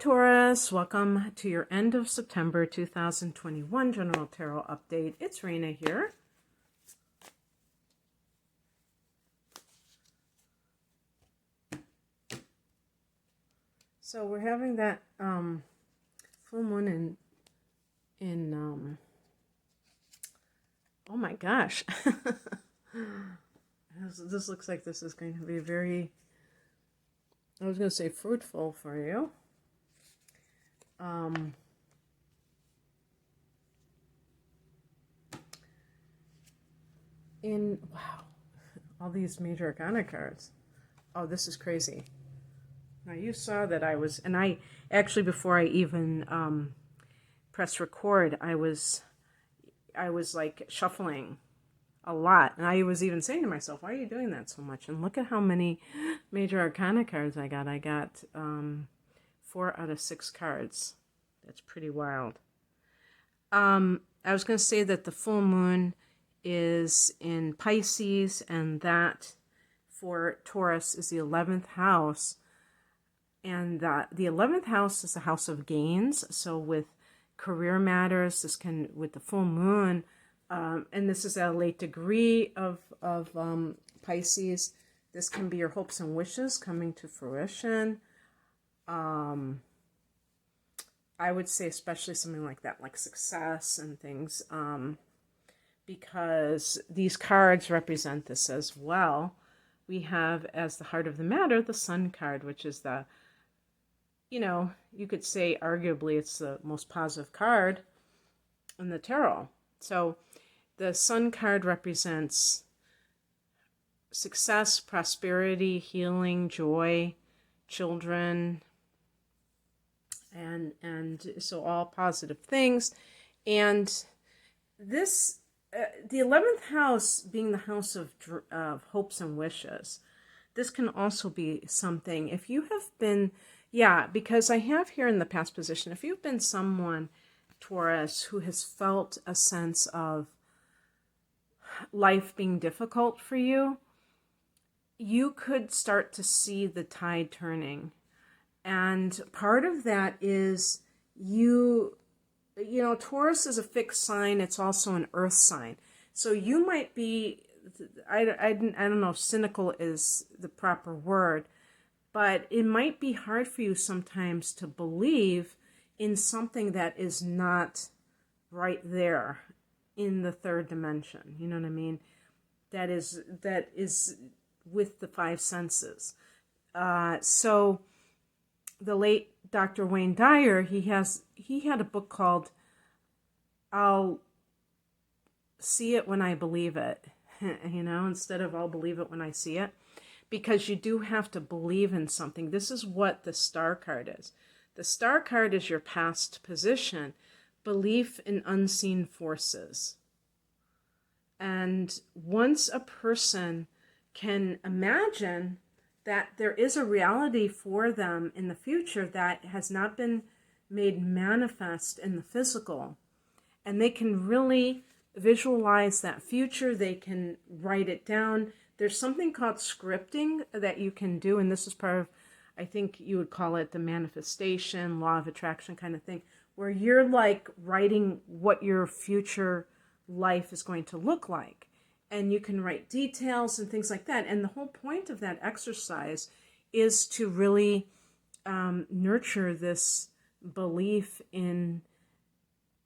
Taurus, welcome to your end of September 2021 General Tarot Update. It's Raina here. So we're having that full moon in oh my gosh. This looks like this is going to be very, I was going to say fruitful for you. Wow, all these major arcana cards. Oh, this is crazy. Now you saw that I was, and I actually, before I even press record, I was like shuffling a lot, and I was even saying to myself, why are you doing that so much? And look at how many major arcana cards I got. I got 4 out of 6 cards. That's pretty wild. I was going to say that the full moon is in Pisces, and that for Taurus is the 11th house. And the 11th house is a house of gains. So with career matters, this can, with the full moon, and this is a late degree of Pisces, this can be your hopes and wishes coming to fruition. I would say especially something like that, like success and things, because these cards represent this as well. We have as the heart of the matter, the Sun card, which is the, you could say arguably it's the most positive card in the tarot. So the Sun card represents success, prosperity, healing, joy, children, and so all positive things. And this, the 11th house being the house of hopes and wishes, this can also be something, if you have been, because I have here in the past position, if you've been someone, Taurus, who has felt a sense of life being difficult for you, you could start to see the tide turning. And part of that is Taurus is a fixed sign. It's also an earth sign. So you might be, I don't know if cynical is the proper word, but it might be hard for you sometimes to believe in something that is not right there in the third dimension. You know what I mean? That is with the 5 senses. So the late Dr. Wayne Dyer, he had a book called I'll See It When I Believe It, instead of I'll believe it when I see it, because you do have to believe in something. This is what the star card is. The star card is your past position, belief in unseen forces. And once a person can imagine that there is a reality for them in the future that has not been made manifest in the physical, and they can really visualize that future, they can write it down. There's something called scripting that you can do, and this is part of, I think you would call it the manifestation, law of attraction kind of thing, where you're like writing what your future life is going to look like. And you can write details and things like that. And the whole point of that exercise is to really nurture this belief in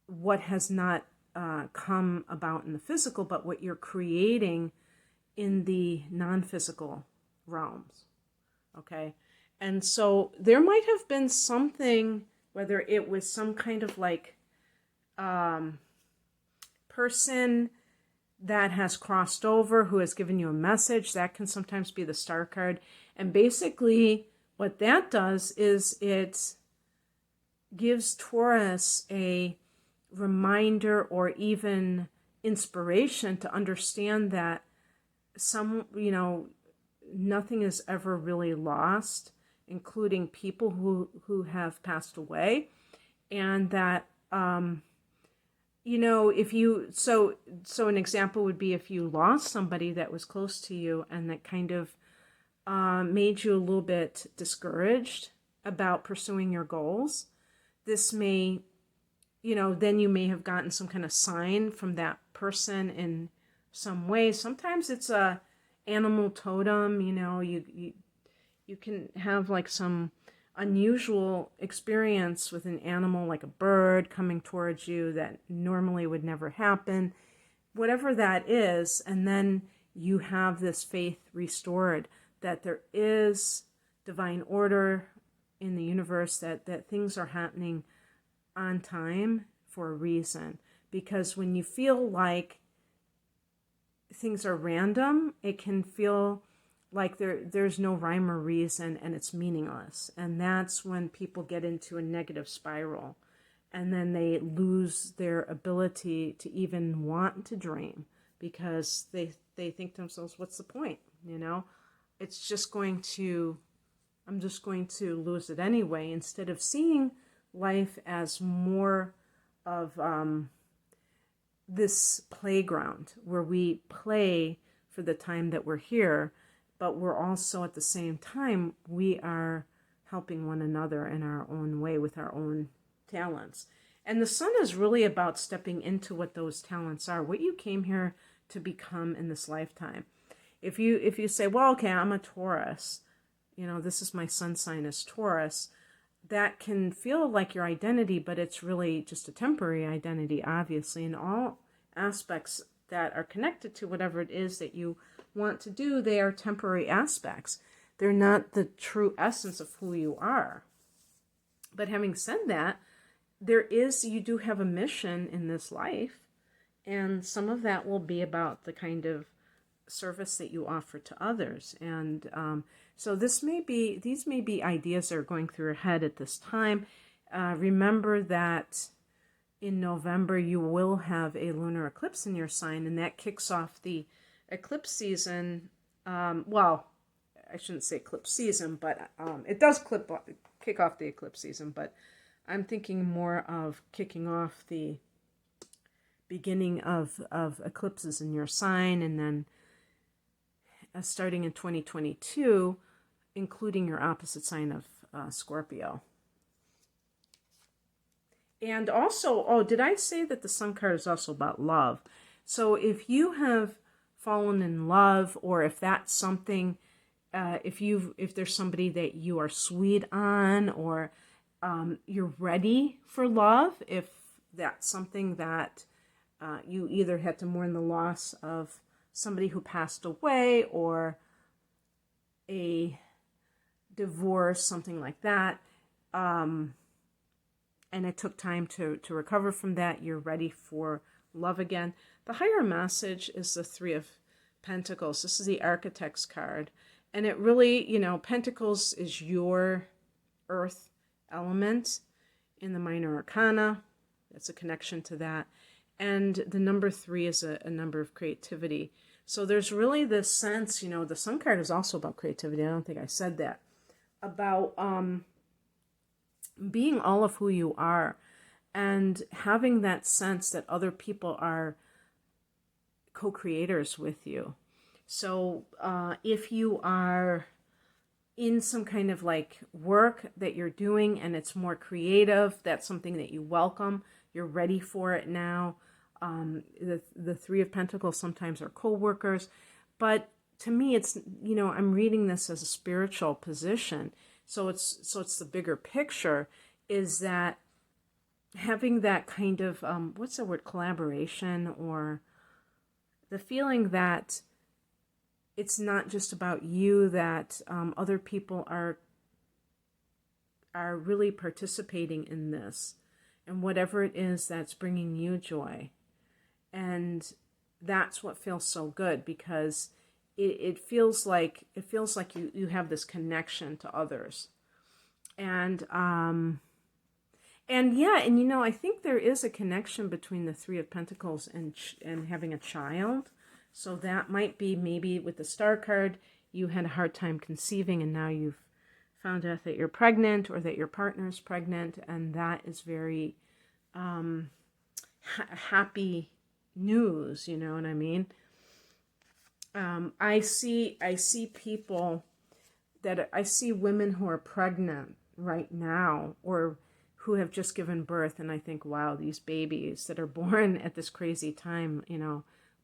what has not come about in the physical, but what you're creating in the non-physical realms. Okay? And so there might have been something, whether it was some kind of like person that has crossed over, who has given you a message. That can sometimes be the star card. And basically what that does is it gives Taurus a reminder or even inspiration to understand that nothing is ever really lost, including people who have passed away. And that if you, so an example would be if you lost somebody that was close to you and that kind of made you a little bit discouraged about pursuing your goals. This may, then you may have gotten some kind of sign from that person in some way. Sometimes it's a animal totem, you can have like some unusual experience with an animal, like a bird coming towards you that normally would never happen, whatever that is. And then you have this faith restored that there is divine order in the universe, that things are happening on time for a reason. Because when you feel like things are random, it can feel like there's no rhyme or reason and it's meaningless. And that's when people get into a negative spiral. And then they lose their ability to even want to dream because they think to themselves, what's the point? It's just I'm just going to lose it anyway, instead of seeing life as more of this playground where we play for the time that we're here, but we're also at the same time, we are helping one another in our own way with our own talents. And the sun is really about stepping into what those talents are, what you came here to become in this lifetime. If you say, well, okay, I'm a Taurus, this is my sun sign is Taurus, that can feel like your identity, but it's really just a temporary identity, obviously. In all aspects that are connected to whatever it is that you want to do, they are temporary aspects. They're not the true essence of who you are. But having said that, you do have a mission in this life, and some of that will be about the kind of service that you offer to others. And so these may be ideas that are going through your head at this time. Remember that in November you will have a lunar eclipse in your sign, and that kicks off the eclipse season. Well, I shouldn't say eclipse season, but it does kick off the eclipse season. But I'm thinking more of kicking off the beginning of eclipses in your sign, and then starting in 2022, including your opposite sign of Scorpio. And also, did I say that the Sun card is also about love? So if you have fallen in love, or if that's something, if there's somebody that you are sweet on, or you're ready for love, if that's something that you either had to mourn the loss of somebody who passed away, or a divorce, something like that, and it took time to recover from that, you're ready for love again. The higher message is the Three of Pentacles. This is the Architect's card. And it really, Pentacles is your earth element in the Minor Arcana. It's a connection to that. And the number 3 is a number of creativity. So there's really this sense, the Sun card is also about creativity. I don't think I said that. About being all of who you are, and having that sense that other people are co-creators with you. So if you are in some kind of like work that you're doing and it's more creative, that's something that you welcome. You're ready for it now. The Three of Pentacles sometimes are co-workers, but to me, it's, I'm reading this as a spiritual position. So it's the bigger picture, is that having that kind of, what's the word, collaboration, or the feeling that it's not just about you, that other people are really participating in this, and whatever it is that's bringing you joy. And that's what feels so good, because it feels like you have this connection to others. And I think there is a connection between the Three of Pentacles and having a child. So that might be, maybe with the Star card, you had a hard time conceiving, and now you've found out that you're pregnant, or that your partner's pregnant, and that is very happy news, you know what I mean? I see people I see women who are pregnant, right now, or who have just given birth, and I think, wow, these babies that are born at this crazy time,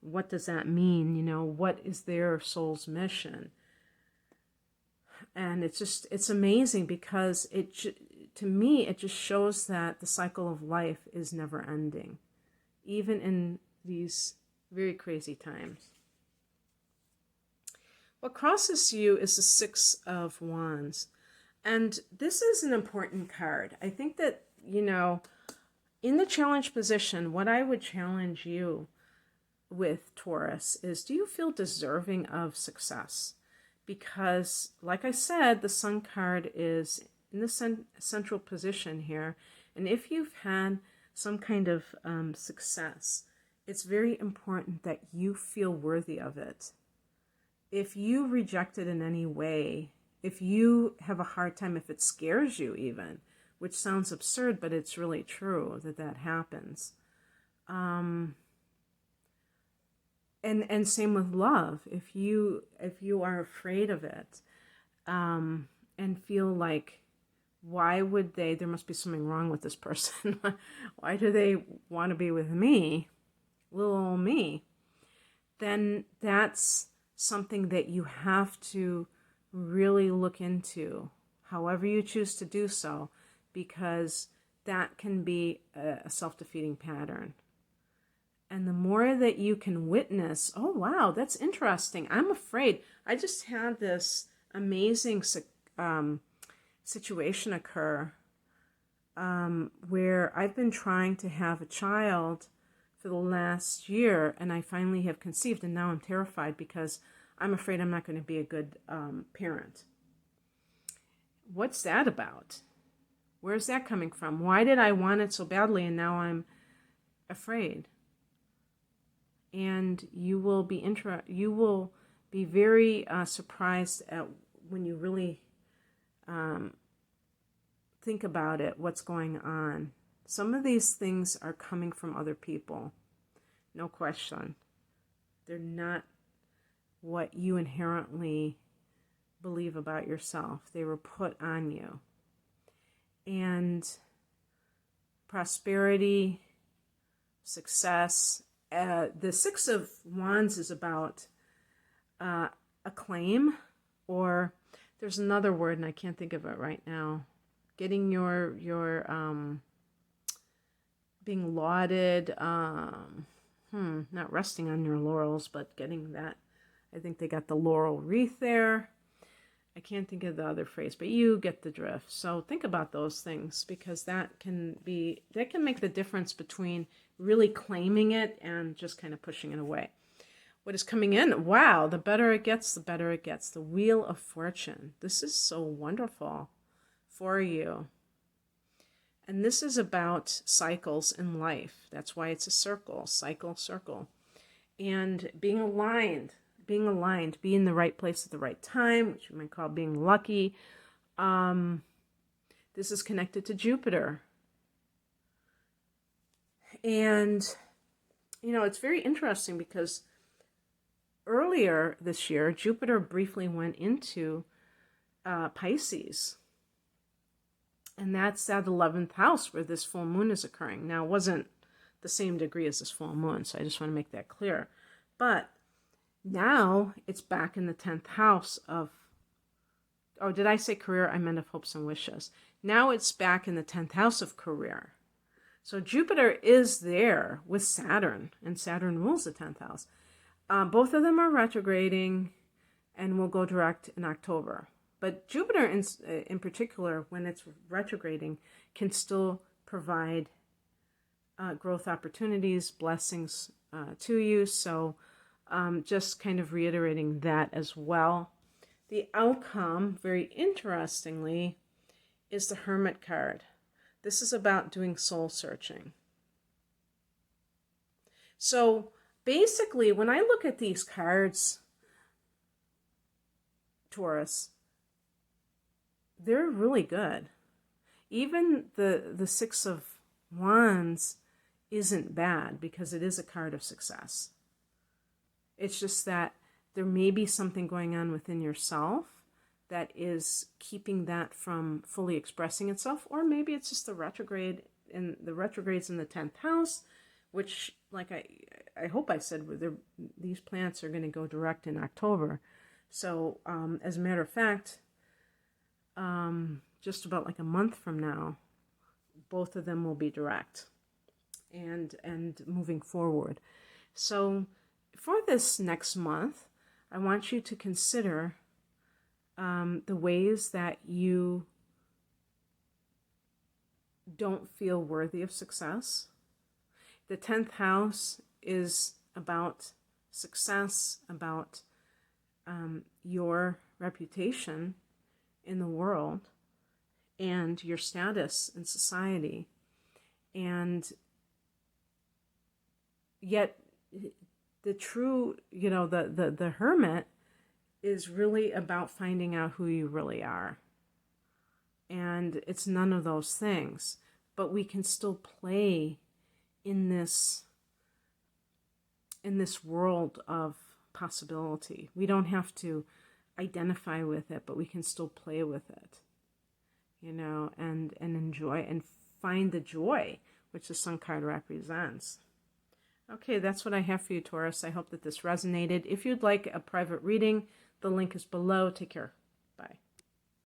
what does that mean? What is their soul's mission? And it's amazing, because to me, it just shows that the cycle of life is never ending, even in these very crazy times. What crosses you is the Six of Wands. And this is an important card. I think that, in the challenge position, what I would challenge you with, Taurus, is, do you feel deserving of success? Because, like I said, the Sun card is in the central position here. And if you've had some kind of success, it's very important that you feel worthy of it. If you reject it in any way, if you have a hard time, if it scares you even, which sounds absurd, but it's really true that happens. And same with love. If you are afraid of it, and feel like, why would there must be something wrong with this person. Why do they want to be with me, little old me? Then that's something that you have to really look into, however you choose to do so, because that can be a self-defeating pattern. And the more that you can witness, oh, wow, that's interesting. I'm afraid. I just had this amazing situation occur where I've been trying to have a child for the last year, and I finally have conceived, and now I'm terrified because I'm afraid I'm not going to be a good parent. What's that about? Where's that coming from? Why did I want it so badly, and now I'm afraid? And you will be very surprised at when you really think about it, what's going on. Some of these things are coming from other people, no question. They're not what you inherently believe about yourself. They were put on you. And prosperity, success. The Six of Wands is about acclaim, or there's another word and I can't think of it right now. Getting your being lauded, not resting on your laurels, but getting that. I think they got the laurel wreath there. I can't think of the other phrase, but you get the drift. So think about those things, because that can make the difference between really claiming it and just kind of pushing it away. What is coming in? Wow, the better it gets, the better it gets. The Wheel of Fortune. This is so wonderful for you. And this is about cycles in life. That's why it's a circle, cycle, circle. And being aligned, be in the right place at the right time, which you might call being lucky. This is connected to Jupiter. And, it's very interesting because earlier this year, Jupiter briefly went into Pisces. And that's that 11th house where this full moon is occurring. Now, it wasn't the same degree as this full moon, so I just want to make that clear. But now it's back in the 10th house of, oh, did I say career? I meant of hopes and wishes. Now it's back in the 10th house of career. So Jupiter is there with Saturn, and Saturn rules the 10th house. Both of them are retrograding and will go direct in October. But Jupiter in particular, when it's retrograding, can still provide growth opportunities, blessings to you. So just kind of reiterating that as well. The outcome, very interestingly, is the Hermit card. This is about doing soul searching. So basically, when I look at these cards, Taurus, they're really good. Even the Six of Wands isn't bad because it is a card of success. It's just that there may be something going on within yourself that is keeping that from fully expressing itself, or maybe it's just the retrograde, and the retrogrades in the 10th house, which, like I hope I said, these planets are going to go direct in October. So as a matter of fact, just about like a month from now, both of them will be direct and moving forward. So for this next month, I want you to consider the ways that you don't feel worthy of success. The 10th house is about success, about your reputation in the world and your status in society. And yet the true, the hermit is really about finding out who you really are. And it's none of those things. But we can still play in this world of possibility. We don't have to identify with it, but we can still play with it, and enjoy and find the joy which the Sun card represents. Okay, that's what I have for you, Taurus. I hope that this resonated. If you'd like a private reading, the link is below. Take care.